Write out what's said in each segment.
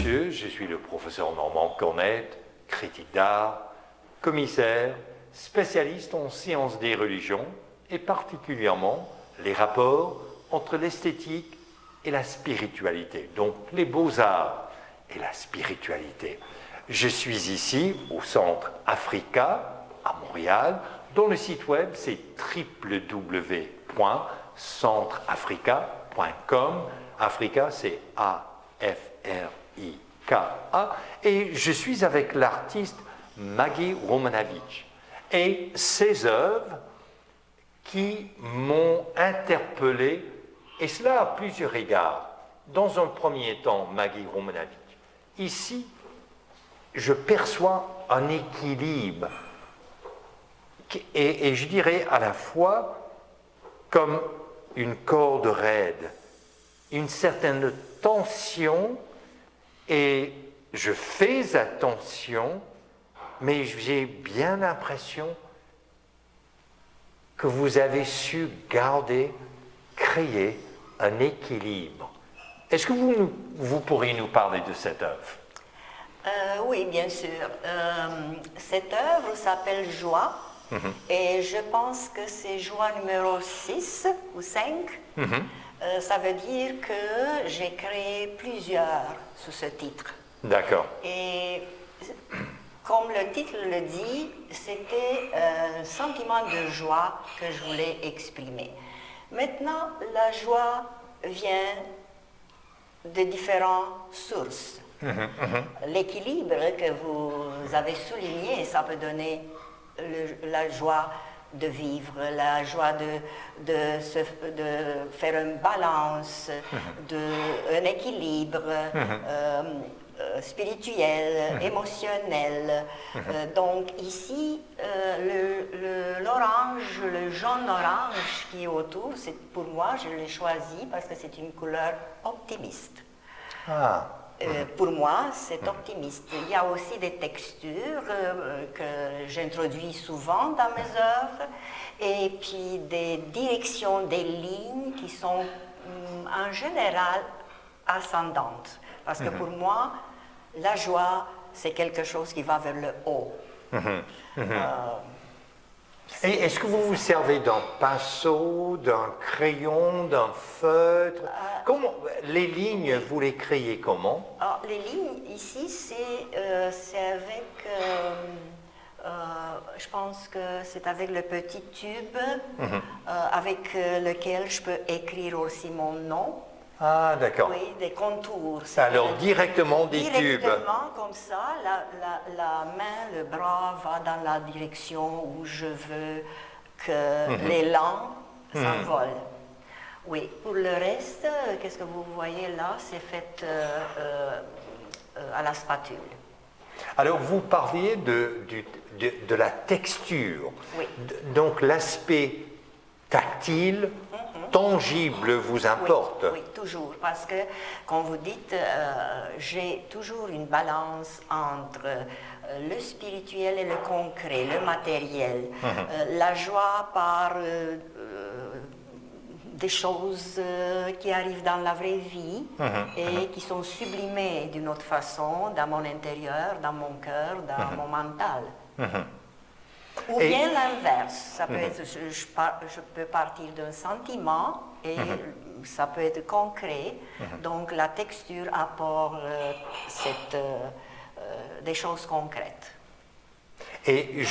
messieurs, je suis le professeur Normand Cornette, critique d'art, commissaire, spécialiste en sciences des religions et particulièrement les rapports entre l'esthétique et la spiritualité, donc les beaux-arts et la spiritualité. Je suis ici au Centre Africa à Montréal, dont le site web c'est www.centreafrica.com. Africa c'est A-F-R-I-K-A. Et je suis avec l'artiste Maggie Romanowicz et ses œuvres qui m'ont interpellé, et cela à plusieurs égards. Dans un premier temps, Maggie Romanowicz, ici, je perçois un équilibre, et je dirais à la fois comme une corde raide, une certaine tension, et je fais attention, mais j'ai bien l'impression que vous avez su garder, créer un équilibre. Est-ce que vous pourriez nous parler de cette œuvre? Oui, bien sûr. Cette œuvre s'appelle Joie, et je pense que c'est Joie numéro 6 ou 5. Ça veut dire que j'ai créé plusieurs sous ce titre. D'accord. Et comme le titre le dit, c'était un sentiment de joie que je voulais exprimer. Maintenant, la joie vient de différentes sources. L'équilibre que vous avez souligné, ça peut donner la joie de vivre, la joie de faire une balance, un équilibre spirituel, émotionnel. Donc ici, l'orange, le jaune orange qui est autour, pour moi, je l'ai choisi parce que c'est une couleur optimiste. Pour moi, c'est optimiste. Il y a aussi des textures que j'introduis souvent dans mes œuvres, et puis des directions, des lignes qui sont en général ascendantes. Parce que pour moi, la joie, c'est quelque chose qui va vers le haut. Et est-ce que vous vous servez d'un pinceau, d'un crayon, d'un feutre? Comment les lignes, vous les créez comment? Alors, les lignes, ici, c'est avec... je pense que c'est avec le petit tube avec lequel je peux écrire aussi mon nom. Ah, d'accord. Oui, des contours. Alors, directement des tubes. Directement, comme ça, la main, le bras va dans la direction où je veux que l'élan s'envole. Oui, pour le reste, qu'est-ce que vous voyez là, c'est fait à la spatule. Alors, vous parliez de la texture. Oui. Donc, l'aspect tactile, tangible vous importe. Oui, toujours, parce que, comme vous dites, j'ai toujours une balance entre le spirituel et le concret, le matériel. La joie par des choses qui arrivent dans la vraie vie et qui sont sublimées d'une autre façon dans mon intérieur, dans mon cœur, dans mon mental. Ou bien l'inverse, ça peut être, je peux partir d'un sentiment et ça peut être concret, donc la texture apporte des choses concrètes. Et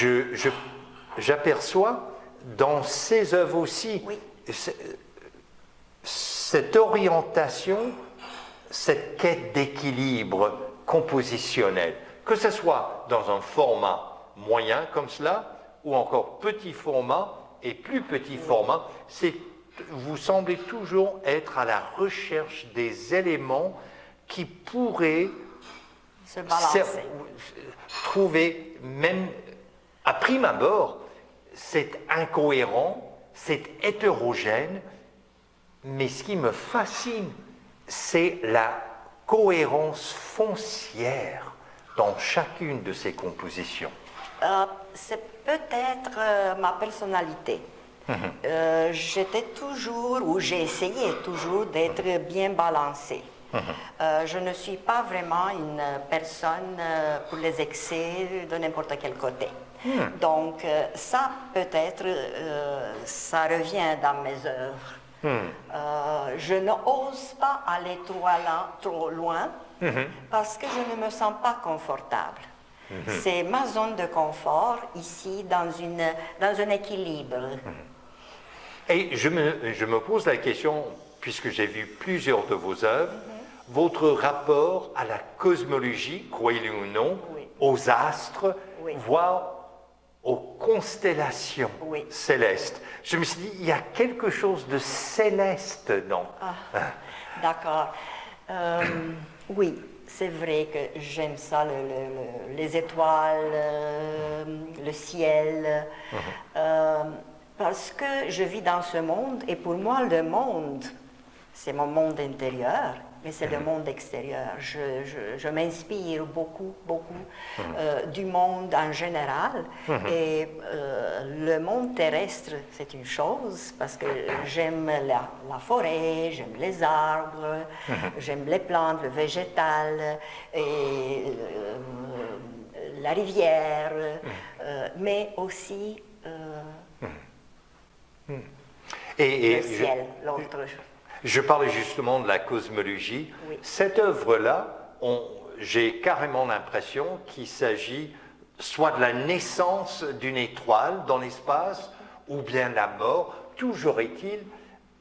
j'aperçois dans ces œuvres aussi cette orientation, cette quête d'équilibre compositionnel, que ce soit dans un format moyen comme cela, ou encore petit format et plus petit format, vous semblez toujours être à la recherche des éléments qui pourraient se balancer. Trouver, même à prime abord, c'est incohérent, c'est hétérogène, mais ce qui me fascine, c'est la cohérence foncière dans chacune de ces compositions. C'est peut-être ma personnalité. J'étais toujours, ou j'ai essayé toujours d'être bien balancée. Je ne suis pas vraiment une personne pour les excès de n'importe quel côté. Donc, ça, peut-être, ça revient dans mes œuvres. Je n'ose pas aller trop loin parce que je ne me sens pas confortable. C'est ma zone de confort ici, dans un équilibre. Et je me pose la question, puisque j'ai vu plusieurs de vos œuvres, votre rapport à la cosmologie, croyez-le ou non, aux astres, voire aux constellations célestes. Je me suis dit, il y a quelque chose de céleste, non? D'accord. Oui, c'est vrai que j'aime ça, les étoiles, le ciel, parce que je vis dans ce monde, et pour moi, le monde, c'est mon monde intérieur, mais c'est le monde extérieur. Je m'inspire beaucoup du monde en général. Et le monde terrestre, c'est une chose, parce que j'aime la forêt, j'aime les arbres, j'aime les plantes, le végétal, et la rivière, mais aussi le ciel, l'autre. Je parlais justement de la cosmologie. Cette œuvre-là, j'ai carrément l'impression qu'il s'agit soit de la naissance d'une étoile dans l'espace, ou bien la mort. Toujours est-il,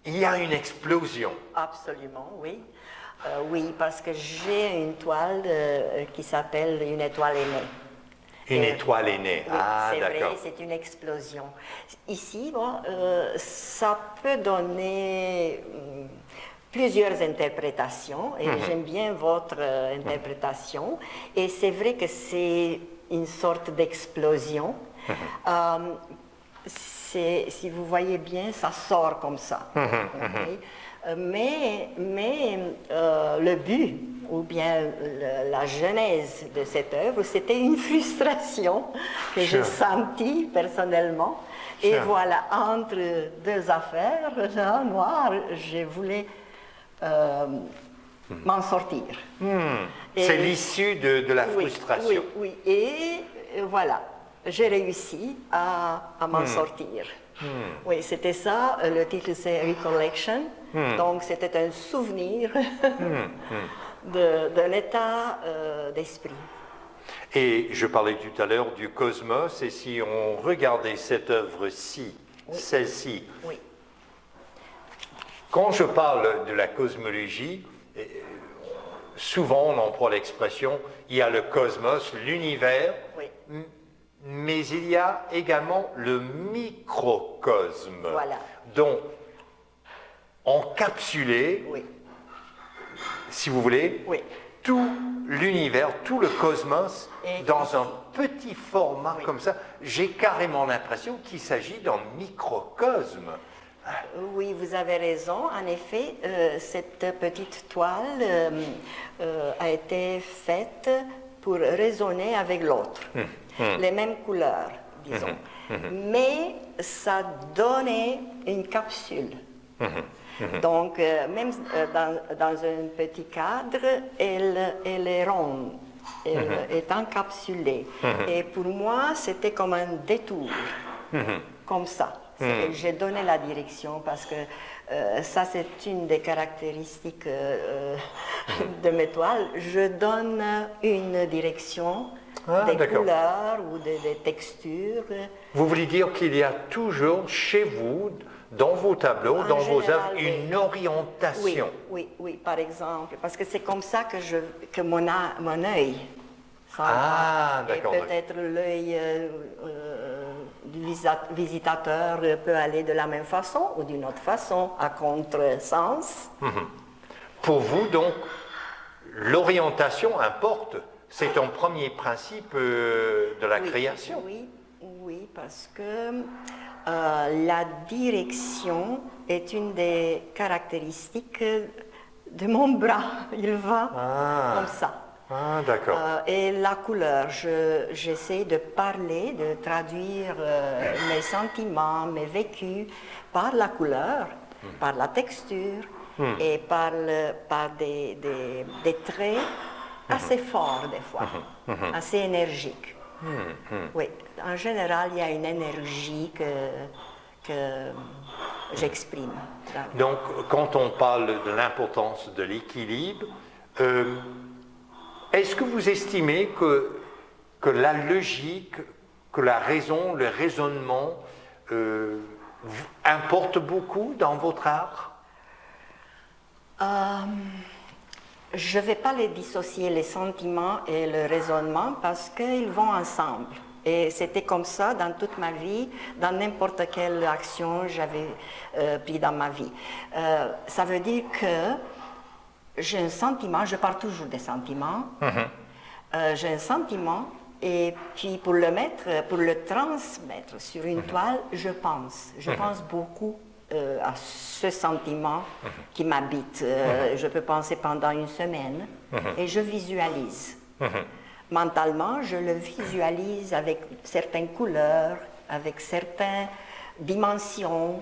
il y a une explosion. Absolument, oui. Oui, parce que j'ai une toile qui s'appelle une étoile aînée. Une étoile est née. Oui, c'est d'accord. vrai, c'est une explosion. Ici, ça peut donner plusieurs interprétations, et j'aime bien votre interprétation. Et c'est vrai que c'est une sorte d'explosion. Si vous voyez bien, ça sort comme ça. Okay? Mais le but, ou bien la genèse de cette œuvre, c'était une frustration que j'ai sentie personnellement. Et voilà, entre deux affaires, noires, je voulais m'en sortir. C'est l'issue de la frustration. Oui. Et voilà, j'ai réussi à m'en sortir. Oui, c'était ça. Le titre, c'est Recollection. Donc, c'était un souvenir d'un état d'esprit. Et je parlais tout à l'heure du cosmos, et si on regardait cette œuvre-ci, celle-ci, quand je parle de la cosmologie, souvent on emploie l'expression, il y a le cosmos, l'univers, mais il y a également le microcosme, donc encapsulé, si vous voulez, tout l'univers, tout le cosmos dans un petit format comme ça. J'ai carrément l'impression qu'il s'agit d'un microcosme. Oui, vous avez raison. En effet, cette petite toile a été faite pour résonner avec l'autre. Les mêmes couleurs, disons. Mais ça donnait une capsule. Donc, même dans un petit cadre, elle est ronde, elle est encapsulée. Et pour moi, c'était comme un détour, comme ça. J'ai donné la direction parce que ça, c'est une des caractéristiques de mes toiles. Je donne une direction, des couleurs ou des textures. Vous voulez dire qu'il y a toujours chez vous, dans vos tableaux, dans vos œuvres, une orientation. Oui, par exemple, parce que c'est comme ça que mon œil. D'accord. Et peut-être l'œil du visitateur peut aller de la même façon ou d'une autre façon, à contresens. Pour vous, donc, l'orientation importe. C'est un premier principe de la création. Oui, parce que la direction est une des caractéristiques de mon bras. Il va comme ça. D'accord. Et la couleur, j'essaie de parler, de traduire mes sentiments, mes vécus par la couleur, par la texture et par des traits assez forts des fois, assez énergiques. Oui, en général, il y a une énergie que j'exprime. Donc, quand on parle de l'importance de l'équilibre, est-ce que vous estimez que la logique, que la raison, le raisonnement importe beaucoup dans votre art? Je ne vais pas les dissocier, les sentiments et le raisonnement, parce qu'ils vont ensemble. Et c'était comme ça dans toute ma vie, dans n'importe quelle action j'avais pris dans ma vie. Ça veut dire que j'ai un sentiment, je parle toujours des sentiments, j'ai un sentiment, et puis pour le transmettre sur une toile, je pense beaucoup à ce sentiment qui m'habite. Je peux penser pendant une semaine et je visualise. Mentalement, je le visualise avec certaines couleurs, avec certaines dimensions.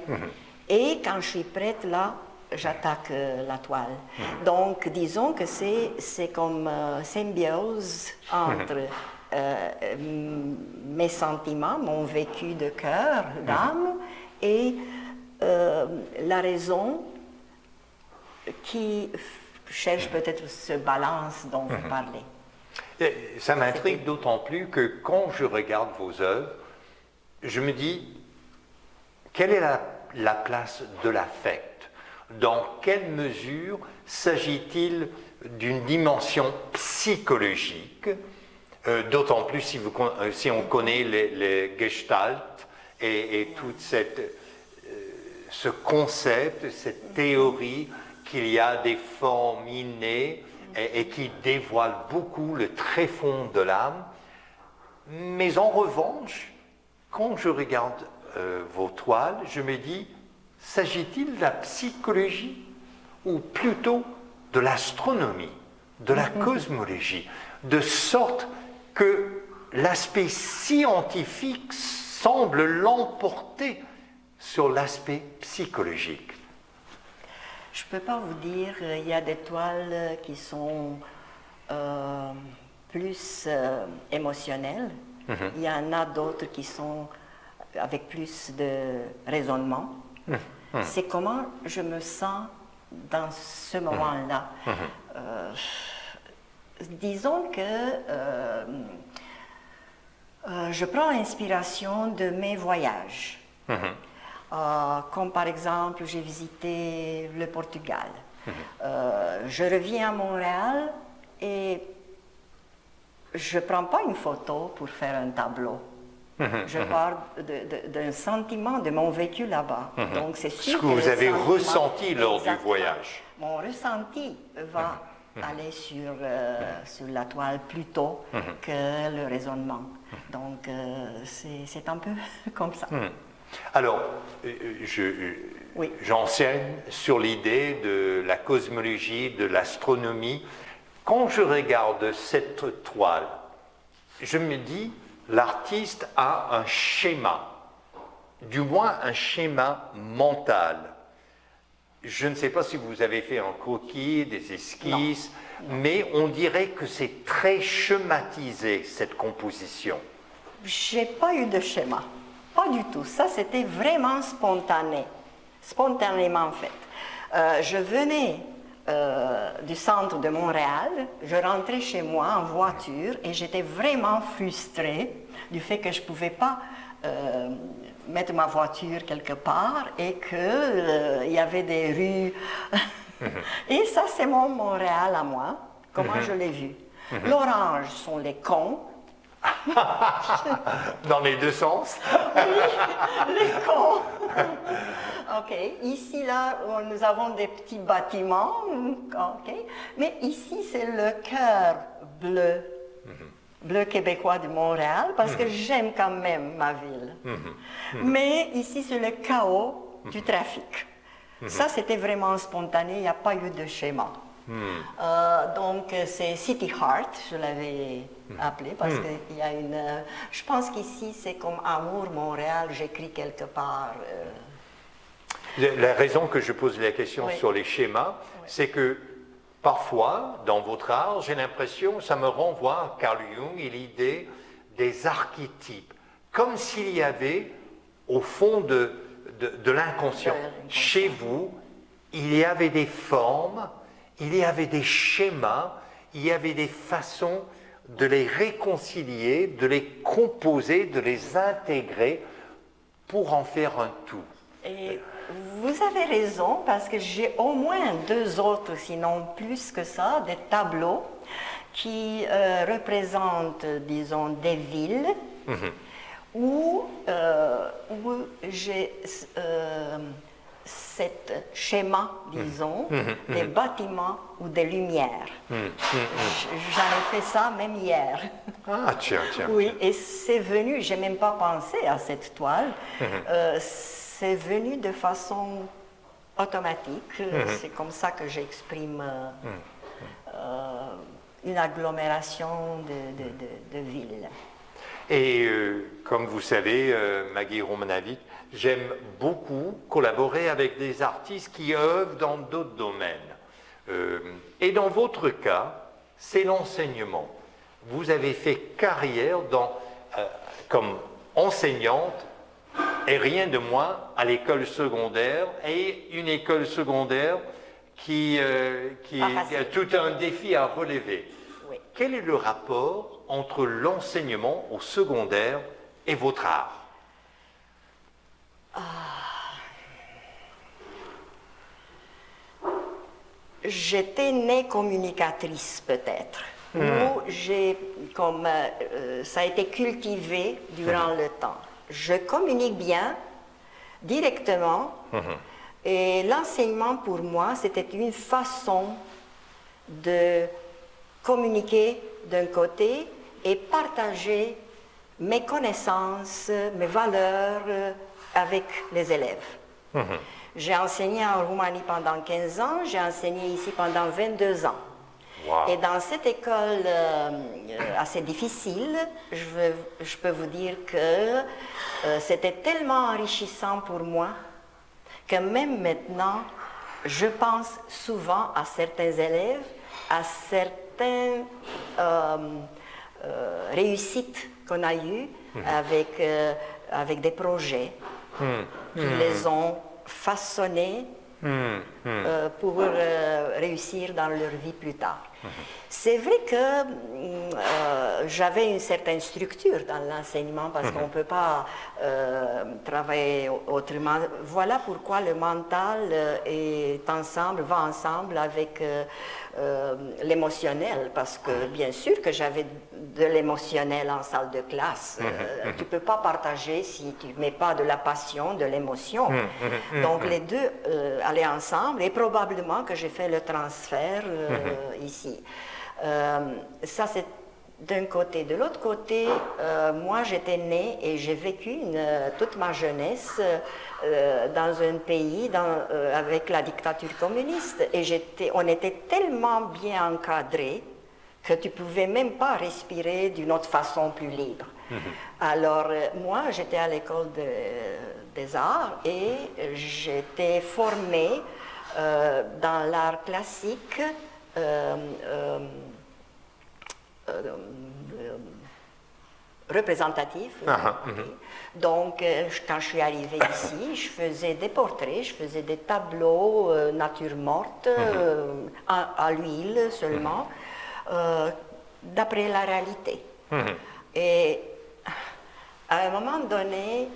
Et quand je suis prête, là, j'attaque la toile. Donc, disons que c'est comme symbiose entre mes sentiments, mon vécu de cœur, d'âme, et la raison qui cherche peut-être ce balance dont vous parlez. Et ça m'intrigue d'autant plus que quand je regarde vos œuvres, je me dis, quelle est la place de l'affect? Dans quelle mesure s'agit-il d'une dimension psychologique, d'autant plus si on connaît les Gestalt et tout ce concept, cette théorie qu'il y a des formes innées et qui dévoile beaucoup le tréfonds de l'âme. Mais en revanche, quand je regarde vos toiles, je me dis, s'agit-il de la psychologie ou plutôt de l'astronomie, de la cosmologie, de sorte que l'aspect scientifique semble l'emporter sur l'aspect psychologique? Je ne peux pas vous dire, il y a des toiles qui sont plus émotionnelles, il y en a d'autres qui sont avec plus de raisonnement. C'est comment je me sens dans ce moment-là. Disons que je prends inspiration de mes voyages. Comme par exemple, j'ai visité le Portugal. Je reviens à Montréal et je ne prends pas une photo pour faire un tableau. Je parle d'un sentiment, de mon vécu là-bas. Donc c'est sûr ce que vous avez ressenti lors du exactement, voyage. Mon ressenti va aller sur la toile plutôt que le raisonnement. Donc c'est un peu comme ça. Alors, Oui. j'enseigne sur l'idée de la cosmologie, de l'astronomie. Quand je regarde cette toile, je me dis, l'artiste a un schéma, du moins un schéma mental. Je ne sais pas si vous avez fait un croquis, des esquisses, mais on dirait que c'est très schématisé, cette composition. J'ai pas eu de schéma. Pas du tout. Ça, c'était vraiment spontané. Spontanément fait. Je venais du centre de Montréal, je rentrais chez moi en voiture et j'étais vraiment frustrée du fait que je ne pouvais pas mettre ma voiture quelque part et qu'il y avait des rues. Et ça, c'est mon Montréal à moi, comment je l'ai vu. L'orange sont les cons. Dans les deux sens. Oui, les cons. Ok, ici, là, nous avons des petits bâtiments, ok, mais ici, c'est le cœur bleu, bleu québécois de Montréal, parce que j'aime quand même ma ville. Mais ici, c'est le chaos du trafic. Ça, c'était vraiment spontané, il n'y a pas eu de schéma. Donc, c'est City Heart, je l'avais appelé, parce qu'il y a une... je pense qu'ici, c'est comme Amour Montréal, j'écris quelque part... La raison que je pose la question sur les schémas, c'est que parfois, dans votre art, j'ai l'impression, ça me renvoie à Carl Jung et l'idée des archétypes, comme s'il y avait, au fond de l'inconscient, chez vous, il y avait des formes, il y avait des schémas, il y avait des façons de les réconcilier, de les composer, de les intégrer pour en faire un tout. Et vous avez raison, parce que j'ai au moins 2 autres, sinon plus que ça, des tableaux qui représentent, disons, des villes où j'ai cet schéma, disons, des bâtiments ou des lumières. J'en ai fait ça même hier. Ah, tiens. Oui, et c'est venu, j'ai même pas pensé à cette toile, c'est venu de façon automatique, c'est comme ça que j'exprime une agglomération de villes. Et comme vous savez, Maggie Romanavik, j'aime beaucoup collaborer avec des artistes qui œuvrent dans d'autres domaines. Et dans votre cas, c'est l'enseignement. Vous avez fait carrière comme enseignante, et rien de moins à l'école secondaire, et une école secondaire qui a tout un défi à relever. Oui. Quel est le rapport entre l'enseignement au secondaire et votre art? J'étais née communicatrice peut-être, ou ça a été cultivé durant le temps. Je communique bien, directement, et l'enseignement pour moi c'était une façon de communiquer d'un côté et partager mes connaissances, mes valeurs avec les élèves. J'ai enseigné en Roumanie pendant 15 ans, j'ai enseigné ici pendant 22 ans. Wow. Et dans cette école assez difficile, je peux vous dire que c'était tellement enrichissant pour moi que même maintenant, je pense souvent à certains élèves, à certaines réussites qu'on a eues avec des projets qui les ont façonnés pour réussir dans leur vie plus tard. C'est vrai que j'avais une certaine structure dans l'enseignement parce qu'on ne peut pas travailler autrement. Voilà pourquoi le mental va ensemble avec l'émotionnel, parce que bien sûr que j'avais de l'émotionnel en salle de classe. Tu ne peux pas partager si tu ne mets pas de la passion, de l'émotion. Donc les deux allaient ensemble et probablement que j'ai fait le transfert ici. Ça c'est d'un côté. De l'autre côté, moi j'étais née et j'ai vécu toute ma jeunesse dans un pays avec la dictature communiste et on était tellement bien encadrés que tu ne pouvais même pas respirer d'une autre façon plus libre. Alors moi j'étais à l'école des arts et j'étais formée dans l'art classique représentatif. Donc, quand je suis arrivée ici, je faisais des portraits, je faisais des tableaux nature morte, à l'huile seulement, d'après la réalité. Et à un moment donné,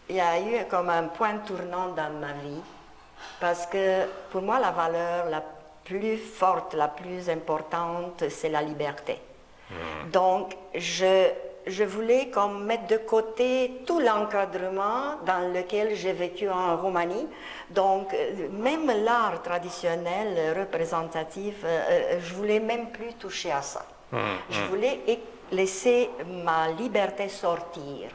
il y a eu comme un point tournant dans ma vie, parce que pour moi, la valeur la plus forte, la plus importante, c'est la liberté. Donc, je voulais comme mettre de côté tout l'encadrement dans lequel j'ai vécu en Roumanie. Donc, même l'art traditionnel, représentatif, je voulais même plus toucher à ça. Je voulais laisser ma liberté sortir.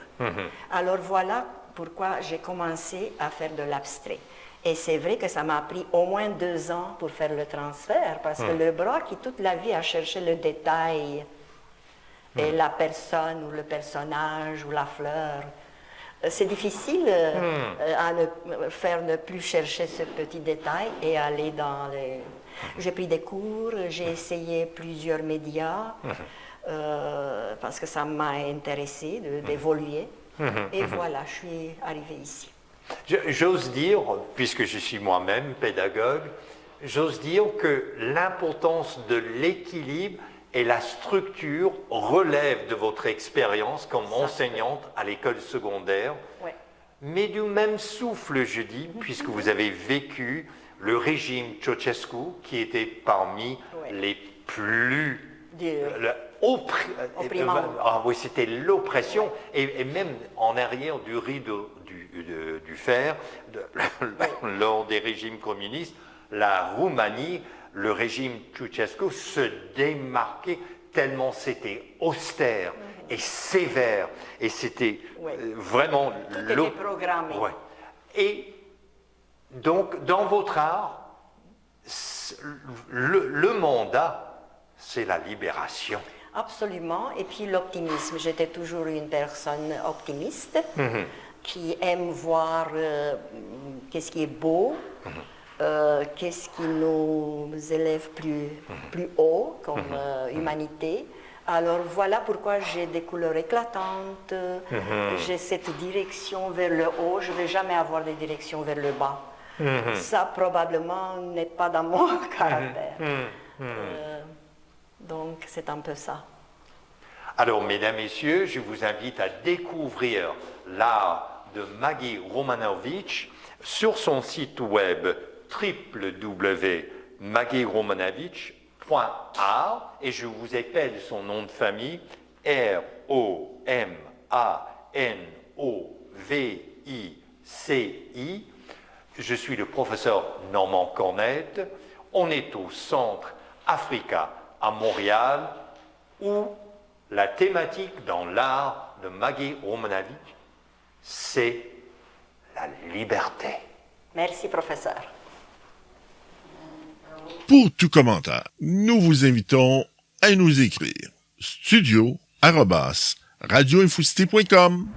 Alors voilà pourquoi j'ai commencé à faire de l'abstrait. Et c'est vrai que ça m'a pris au moins 2 ans pour faire le transfert, parce que le bras qui toute la vie a cherché le détail, et la personne ou le personnage ou la fleur, C'est difficile à ne plus chercher ce petit détail et aller dans les... J'ai pris des cours, j'ai essayé plusieurs médias parce que ça m'a intéressé d'évoluer. Et voilà, je suis arrivée ici. J'ose dire, puisque je suis moi-même pédagogue, j'ose dire que l'importance de l'équilibre et la structure relève de votre expérience comme enseignante à l'école secondaire, mais du même souffle, je dis, puisque vous avez vécu le régime Ceausescu, qui était parmi les plus... oui, c'était l'oppression, et même en arrière du rideau du fer, lors des régimes communistes, la Roumanie, le régime Ceausescu se démarquait tellement c'était austère et sévère, et c'était vraiment... Tout était programmé. Et donc, dans votre art, le mandat, c'est la libération. Absolument, et puis l'optimisme. J'étais toujours une personne optimiste qui aime voir qu'est-ce qui est beau, qu'est-ce qui nous élève plus haut comme humanité. Alors voilà pourquoi j'ai des couleurs éclatantes, j'ai cette direction vers le haut, je ne vais jamais avoir des directions vers le bas. Ça probablement n'est pas dans mon caractère. Donc c'est un peu ça. Alors mesdames, messieurs, je vous invite à découvrir l'art de Maggie Romanovich sur son site web www.maggieromanovich.art, et je vous appelle son nom de famille Romanovici. Je suis le professeur Normand Cornette. On est au Centre Africa à Montréal, où la thématique dans l'art de Maggie Romanovich, c'est la liberté. Merci, professeur. Pour tout commentaire, nous vous invitons à nous écrire studio@radioinfocité.com.